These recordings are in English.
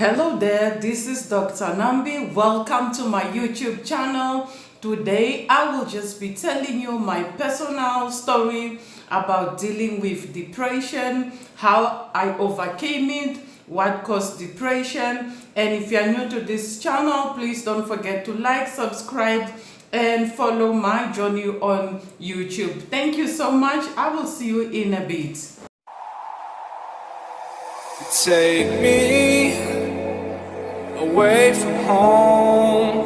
Hello there, this is Dr. NAMBI. Welcome to my YouTube channel. Today I will just be telling you my personal story about dealing with depression, how I overcame it, what caused depression. And if you are new to this channel, please don't forget to like, subscribe, and follow my journey on YouTube. Thank you so much. I will see you in a bit. Take me away from home.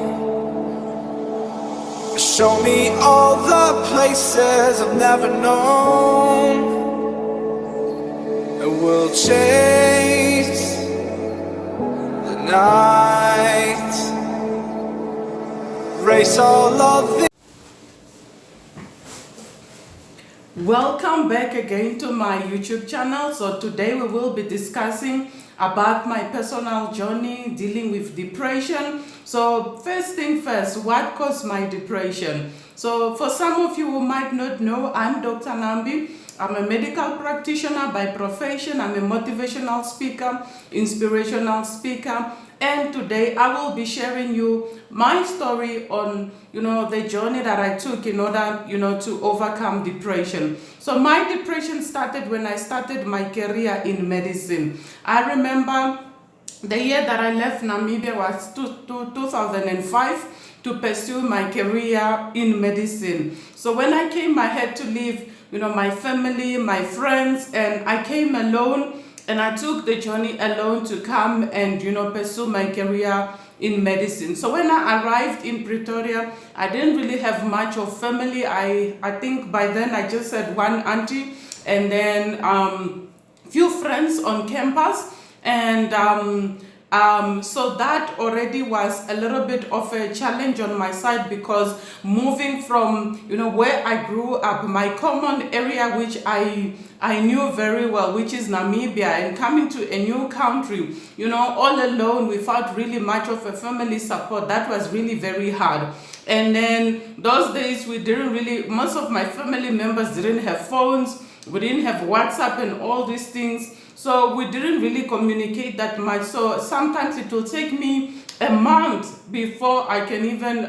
Show me all the places I've never known. And we'll chase the night, race all of the. Welcome back again to my YouTube channel. So today we will be discussing about my personal journey dealing with depression. So first thing first, what caused my depression? So for some of you who might not know, I'm Dr. NAMBI. I'm a medical practitioner by profession. I'm a motivational speaker, inspirational speaker. And today I will be sharing you my story on, the journey that I took in order, to overcome depression. So my depression started when I started my career in medicine. I remember the year that I left Namibia was 2005 to pursue my career in medicine. So when I came, I had to leave, my family, my friends, and I came alone. And I took the journey alone to come and, pursue my career in medicine. So when I arrived in Pretoria, I didn't really have much of family. I think by then I just had one auntie and then few friends on campus. And so that already was a little bit of a challenge on my side, because moving from, where I grew up, my common area, which I knew very well, which is Namibia, and coming to a new country, all alone without really much of a family support, that was really very hard. And then those days most of my family members didn't have phones, we didn't have WhatsApp and all these things. So we didn't really communicate that much. So sometimes it will take me a month before I can even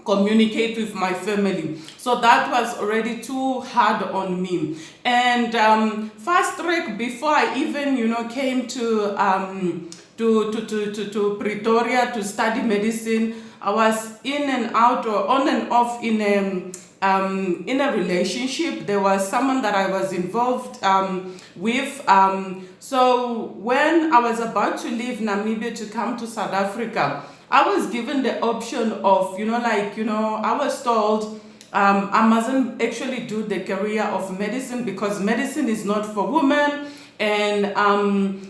communicate with my family. So that was already too hard on me. And fast track, before I even came to Pretoria to study medicine, I was in and out or on and off in a relationship. There was someone that I was involved with. So when I was about to leave Namibia to come to South Africa, I was given the option of, I was told I mustn't actually do the career of medicine because medicine is not for women. And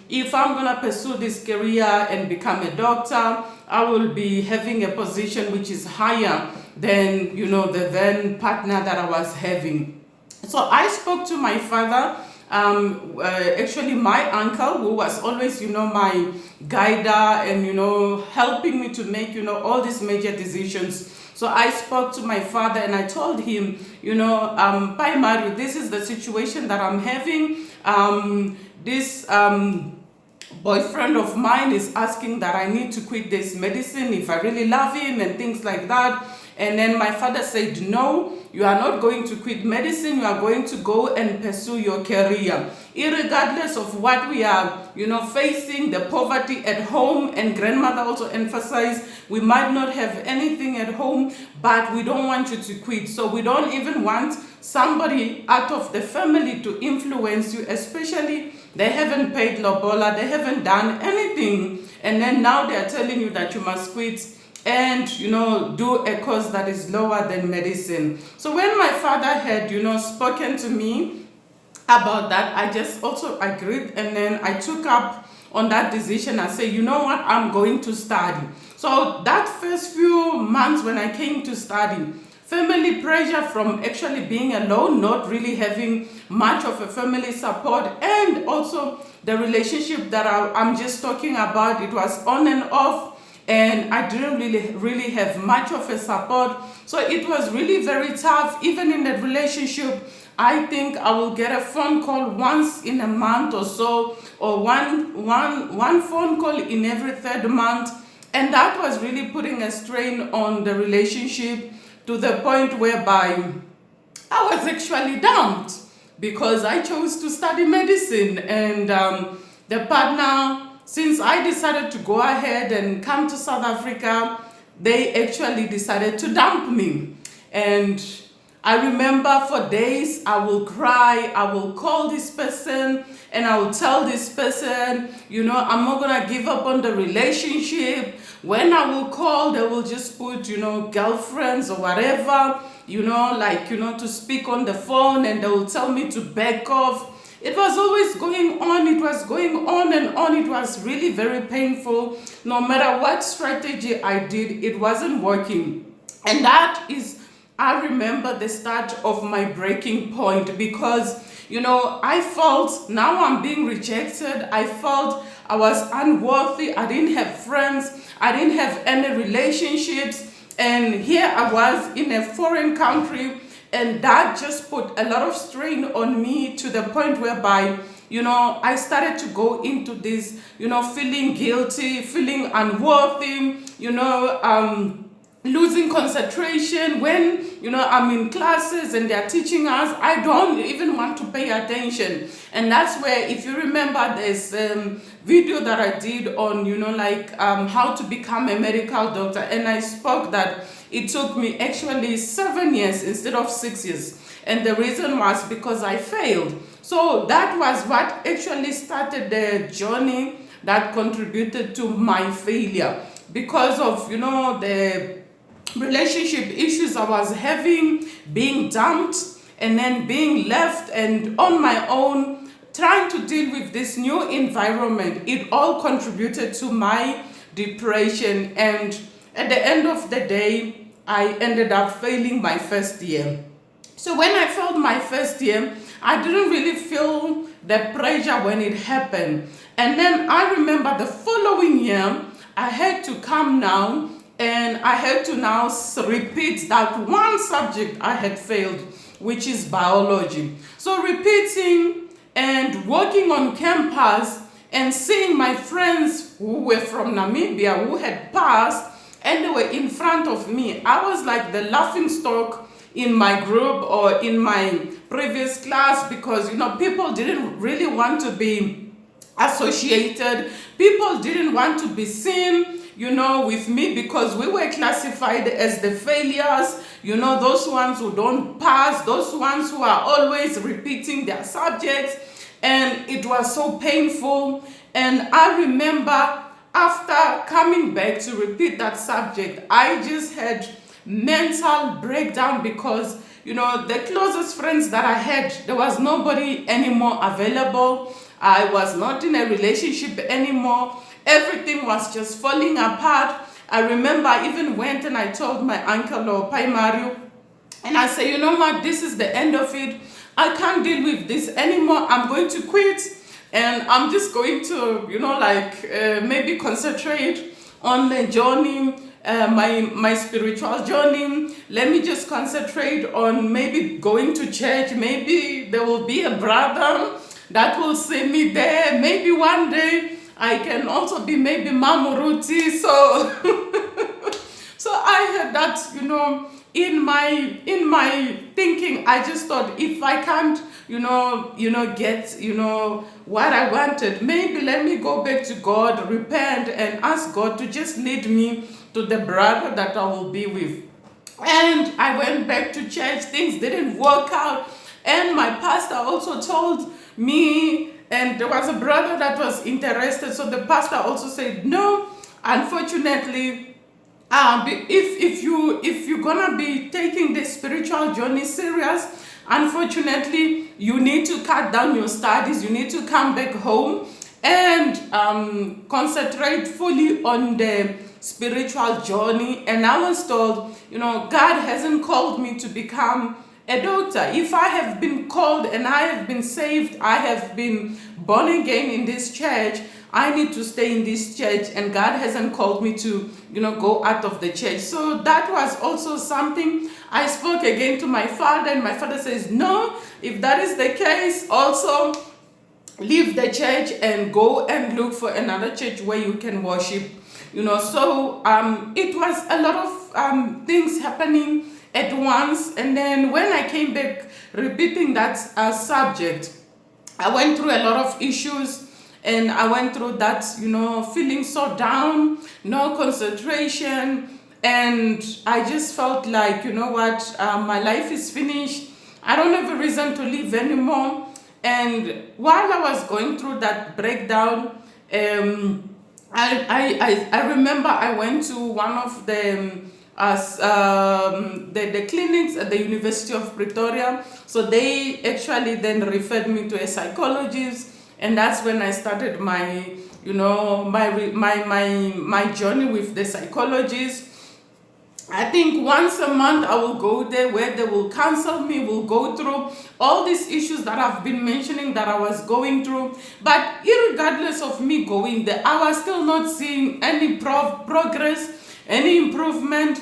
if I'm going to pursue this career and become a doctor, I will be having a position which is higher than, the then partner that I was having. So I spoke to my father, actually my uncle, who was always, my guider and, helping me to make, all these major decisions. So I spoke to my father and I told him, Pai Mario, this is the situation that I'm having. This boyfriend of mine is asking that I need to quit this medicine if I really love him and things like that. And then my father said, no, you are not going to quit medicine. You are going to go and pursue your career. Irregardless of what we are, facing, the poverty at home. And grandmother also emphasized, we might not have anything at home, but we don't want you to quit. So we don't even want somebody out of the family to influence you, especially they haven't paid lobola, they haven't done anything. And then now they are telling you that you must quit and do a course that is lower than medicine. So when my father had spoken to me about that, I just also agreed, and then I took up on that decision. I said, you know what, I'm going to study. So that first few months when I came to study, family pressure from actually being alone, not really having much of a family support, and also the relationship that I'm just talking about, it was on and off. And I didn't really have much of a support. So it was really very tough. Even in that relationship, I think I will get a phone call once in a month or so, or one phone call in every third month. And that was really putting a strain on the relationship, to the point whereby I was actually dumped because I chose to study medicine. And the partner, since I decided to go ahead and come to South Africa, they actually decided to dump me. And I remember for days I will cry, I will call this person, and I will tell this person, I'm not gonna give up on the relationship. When I will call, they will just put, girlfriends or whatever, to speak on the phone, and they will tell me to back off. It was always going on, it was going on and on. It was really very painful. No matter what strategy I did, it wasn't working. And that is, I remember the start of my breaking point, because, I felt now I'm being rejected. I felt I was unworthy. I didn't have friends. I didn't have any relationships. And here I was in a foreign country, and that just put a lot of strain on me, to the point whereby, I started to go into this, feeling guilty, feeling unworthy, losing concentration when, I'm in classes and they're teaching us. I don't even want to pay attention. And that's where, if you remember, there's video that I did on, how to become a medical doctor. And I spoke that it took me actually 7 years instead of 6 years. And the reason was because I failed. So that was what actually started the journey that contributed to my failure, because of, the relationship issues I was having, being dumped, and then being left and on my own, trying to deal with this new environment. It all contributed to my depression. And at the end of the day, I ended up failing my first year. So when I failed my first year, I didn't really feel the pressure when it happened. And then I remember the following year, I had to come now, and I had to now repeat that one subject I had failed, which is biology. So repeating and working on campus and seeing my friends who were from Namibia, who had passed, and they were in front of me. I was like the laughing stock in my group or in my previous class, because, people didn't really want to be associated. People didn't want to be seen, with me, because we were classified as the failures, those ones who don't pass, those ones who are always repeating their subjects. And it was so painful. And I remember after coming back to repeat that subject, I just had mental breakdown, because, the closest friends that I had, there was nobody anymore available. I was not in a relationship anymore. Everything was just falling apart. I remember I even went and I told my uncle, or Pai Mario, and I said, what, this is the end of it. I can't deal with this anymore. I'm going to quit, and I'm just going to, maybe concentrate on the journey, my spiritual journey. Let me just concentrate on maybe going to church. Maybe there will be a brother that will see me there. Maybe one day I can also be maybe Mamuruti. So so I had that, in my thinking. I just thought, if I can't, get, what I wanted, maybe let me go back to God, repent, and ask God to just lead me to the brother that I will be with. And I went back to church. Things didn't work out. And my pastor also told me, and there was a brother that was interested. So the pastor also said, no, unfortunately, if you're gonna be taking the spiritual journey serious, unfortunately, you need to cut down your studies. You need to come back home and concentrate fully on the spiritual journey. And I was told, God hasn't called me to become a doctor. If I have been called and I have been saved, I have been born again in this church, I need to stay in this church, and God hasn't called me to, go out of the church. So that was also something I spoke again to my father, and my father says, no, if that is the case, also leave the church and go and look for another church where you can worship. So it was a lot of things happening at once. And then when I came back repeating that subject, I went through a lot of issues, and I went through that, feeling so down, no concentration, and I just felt like, my life is finished. I don't have a reason to live anymore. And while I was going through that breakdown, I remember I went to one of the clinics at the University of Pretoria. So they actually then referred me to a psychologist, and that's when I started my my journey with the psychologist. I think once a month I will go there, where they will counsel me, will go through all these issues that I've been mentioning that I was going through. But irregardless of me going there, I was still not seeing any progress, any improvement.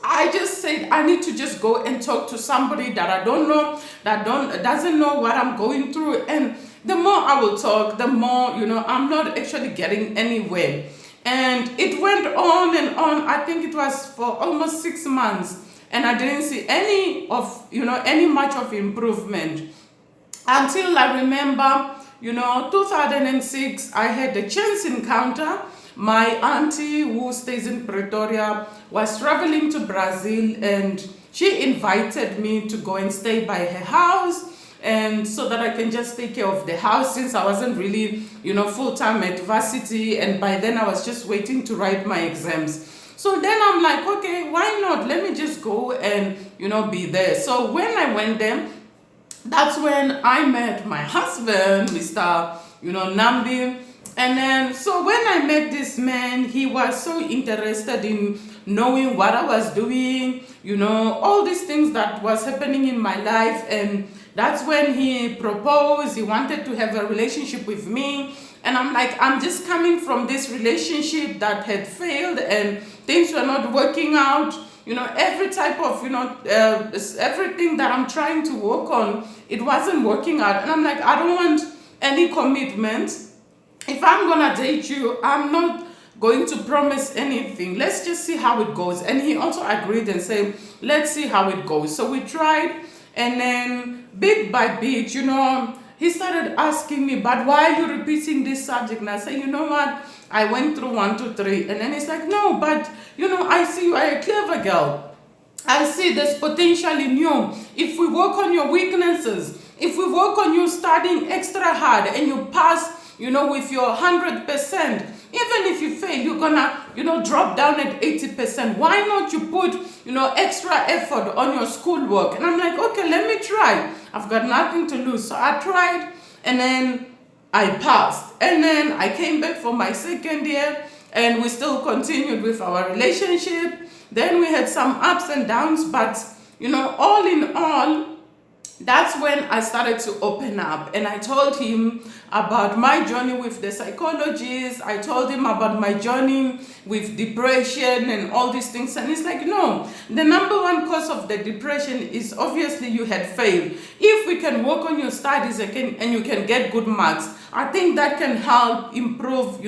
I just said I need to just go and talk to somebody that I don't know, that doesn't know what I'm going through. And the more I will talk, the more, I'm not actually getting anywhere. And it went on and on. I think it was for almost 6 months, and I didn't see any much of improvement, until I remember, 2006, I had a chance encounter. My auntie, who stays in Pretoria, was traveling to Brazil, and she invited me to go and stay by her house, and so that I can just take care of the house, since I wasn't really, full-time at varsity, and by then I was just waiting to write my exams. So then I'm like, okay, why not? Let me just go and, be there. So when I went there, that's when I met my husband, Mr. NAMBI. And then, so when I met this man, he was so interested in knowing what I was doing, all these things that was happening in my life. And that's when he proposed. He wanted to have a relationship with me. And I'm like, I'm just coming from this relationship that had failed, and things were not working out. Every type of, everything that I'm trying to work on, it wasn't working out. And I'm like, I don't want any commitment. If I'm gonna date you, I'm not going to promise anything. Let's just see how it goes. And he also agreed and said, let's see how it goes. So we tried, and then bit by bit, he started asking me, but why are you repeating this subject? And I said, you know what? I went through 1, 2, 3. And then he's like, no, but, I see you are a clever girl. I see there's potential in you. If we work on your weaknesses, if we work on you studying extra hard, and you pass, with your 100%, even if you fail, you're gonna, drop down at 80%. Why not you put, extra effort on your schoolwork? And I'm like, okay, let me try. I've got nothing to lose. So I tried, and then I passed. And then I came back for my second year, and we still continued with our relationship. Then we had some ups and downs, but, all in all, that's when I started to open up, and I told him about my journey with the psychologist. I told him about my journey with depression and all these things, and he's like, no, the number one cause of the depression is obviously you had failed. If we can work on your studies again and you can get good marks, I think that can help improve,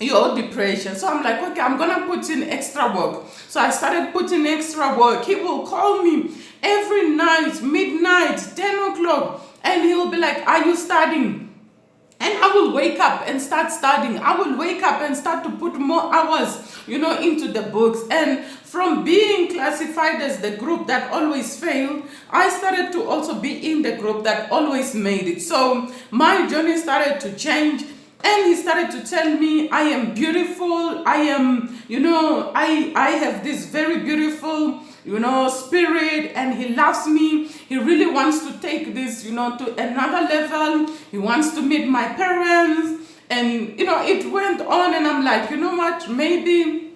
your depression. So I'm like, okay, I'm gonna put in extra work. So I started putting extra work. He will call me every night, midnight, 10 o'clock, and he'll be like, are you studying? And I will wake up and start studying. I will wake up and start to put more hours, into the books. And from being classified as the group that always failed, I started to also be in the group that always made it. So my journey started to change. And he started to tell me, I am beautiful. I am, I have this very beautiful, spirit, and he loves me. He really wants to take this, to another level. He wants to meet my parents. And, it went on, and I'm like, you know what? Maybe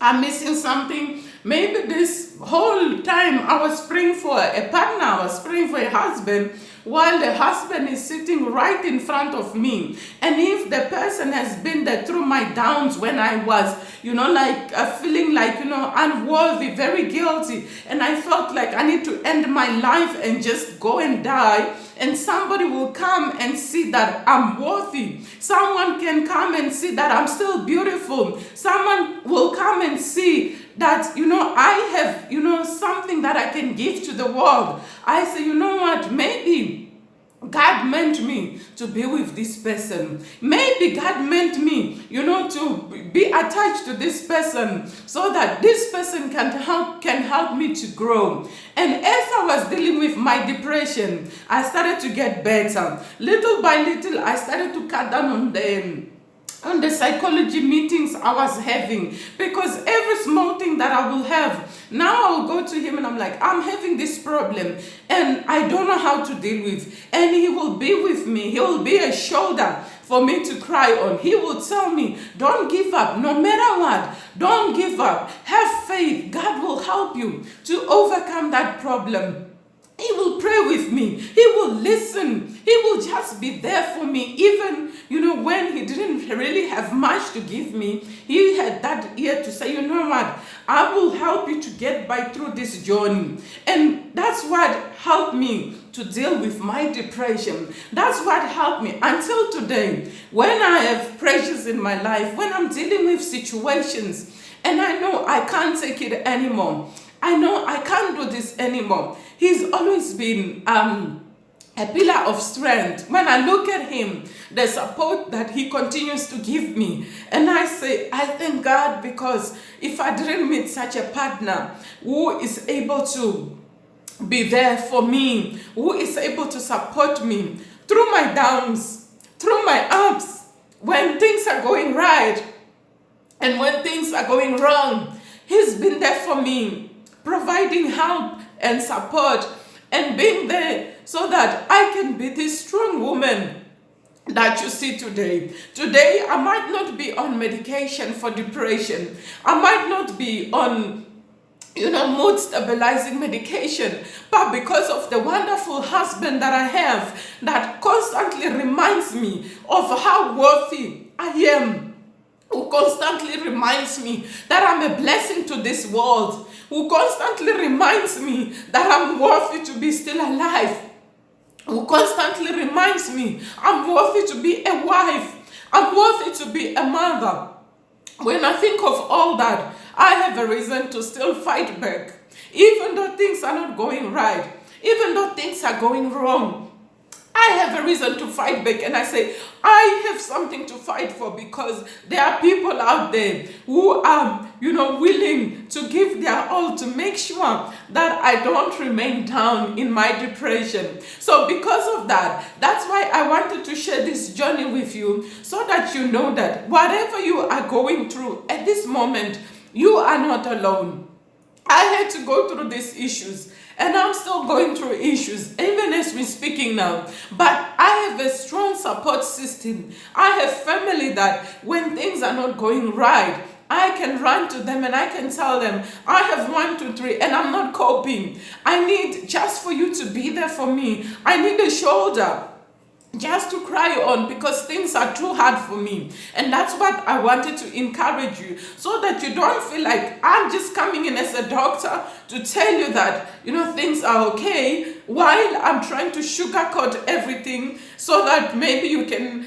I'm missing something. Maybe this whole time I was praying for a partner, I was praying for a husband. while the husband is sitting right in front of me. And if the person has been there through my downs when I was, feeling like, unworthy, very guilty, and I felt like I need to end my life and just go and die, and somebody will come and see that I'm worthy. Someone can come and see that I'm still beautiful. Someone will come and see that, I have, something that I can give to the world. I say, you know what, maybe God meant me to be with this person. Maybe God meant me, to be attached to this person so that this person can help me to grow. And as I was dealing with my depression, I started to get better. Little by little, I started to cut down on the psychology meetings I was having, because every small thing that I will have, now I will go to him and I'm like, I'm having this problem and I don't know how to deal with, and he will be with me. He will be a shoulder for me to cry on. He will tell me, don't give up, no matter what, don't give up, have faith, God will help you to overcome that problem. He will pray with me. He will listen. He will just be there for me. Even, when he didn't really have much to give me, he had that ear to say, you know what, I will help you to get by through this journey. And that's what helped me to deal with my depression. That's what helped me until today. When I have pressures in my life, when I'm dealing with situations, and I know I can't take it anymore, I know I can't do this anymore, he's always been a pillar of strength. When I look at him, the support that he continues to give me, and I say, I thank God, because if I didn't meet such a partner who is able to be there for me, who is able to support me through my downs, through my ups, when things are going right and when things are going wrong, he's been there for me, providing help and support and being there so that I can be this strong woman that you see today. Today, I might not be on medication for depression. I might not be on, mood stabilizing medication, but because of the wonderful husband that I have that constantly reminds me of how worthy I am, who constantly reminds me that I'm a blessing to this world, who constantly reminds me that I'm worthy to be still alive, who constantly reminds me I'm worthy to be a wife, I'm worthy to be a mother. When I think of all that, I have a reason to still fight back. Even though things are not going right, even though things are going wrong, I have a reason to fight back, and I say, I have something to fight for, because there are people out there who are, willing to give their all to make sure that I don't remain down in my depression. So because of that, that's why I wanted to share this journey with you, so that you know that whatever you are going through at this moment, you are not alone. I had to go through these issues, and I'm still going through issues, even as we're speaking now. But I have a strong support system. I have family that when things are not going right, I can run to them and I can tell them, I have 1, 2, 3, and I'm not coping. I need just for you to be there for me. I need a shoulder just to cry on, because things are too hard for me. And that's what I wanted to encourage you, so that you don't feel like I'm just coming in as a doctor to tell you that, things are okay, while I'm trying to sugarcoat everything so that maybe you can,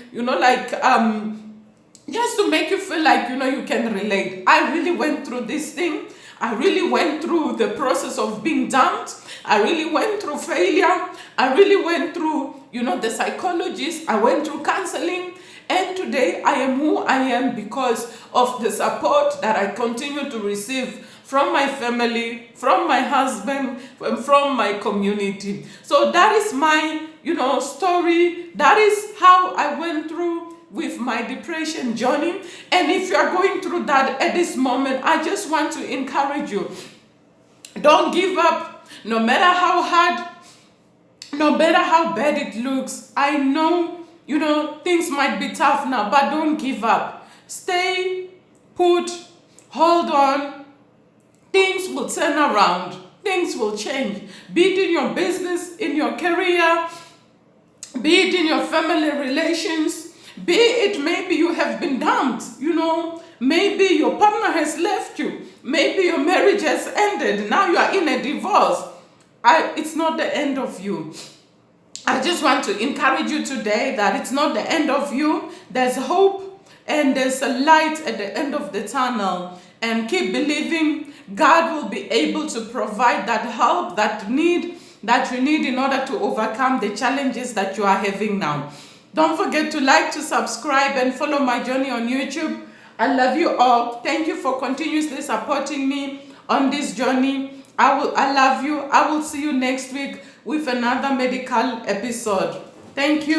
just to make you feel like, you can relate. I really went through this thing. I really went through the process of being dumped. I really went through failure. I really went through, the psychologist. I went through counseling. And today I am who I am because of the support that I continue to receive from my family, from my husband, and from my community. So that is my, story. That is how I went through with my depression journey. And if you are going through that at this moment, I just want to encourage you. Don't give up, no matter how hard, no matter how bad it looks. I know, things might be tough now, but don't give up. Stay put, hold on. Things will turn around. Things will change. Be it in your business, in your career, be it in your family relations, be it maybe you have been dumped, maybe your partner has left you, maybe your marriage has ended, now you are in a divorce. It's not the end of you. I just want to encourage you today that it's not the end of you. There's hope and there's a light at the end of the tunnel. And keep believing God will be able to provide that help, that you need in order to overcome the challenges that you are having now. Don't forget to like, to subscribe, and follow my journey on YouTube. I love you all. Thank you for continuously supporting me on this journey. I love you. I will see you next week with another medical episode. Thank you.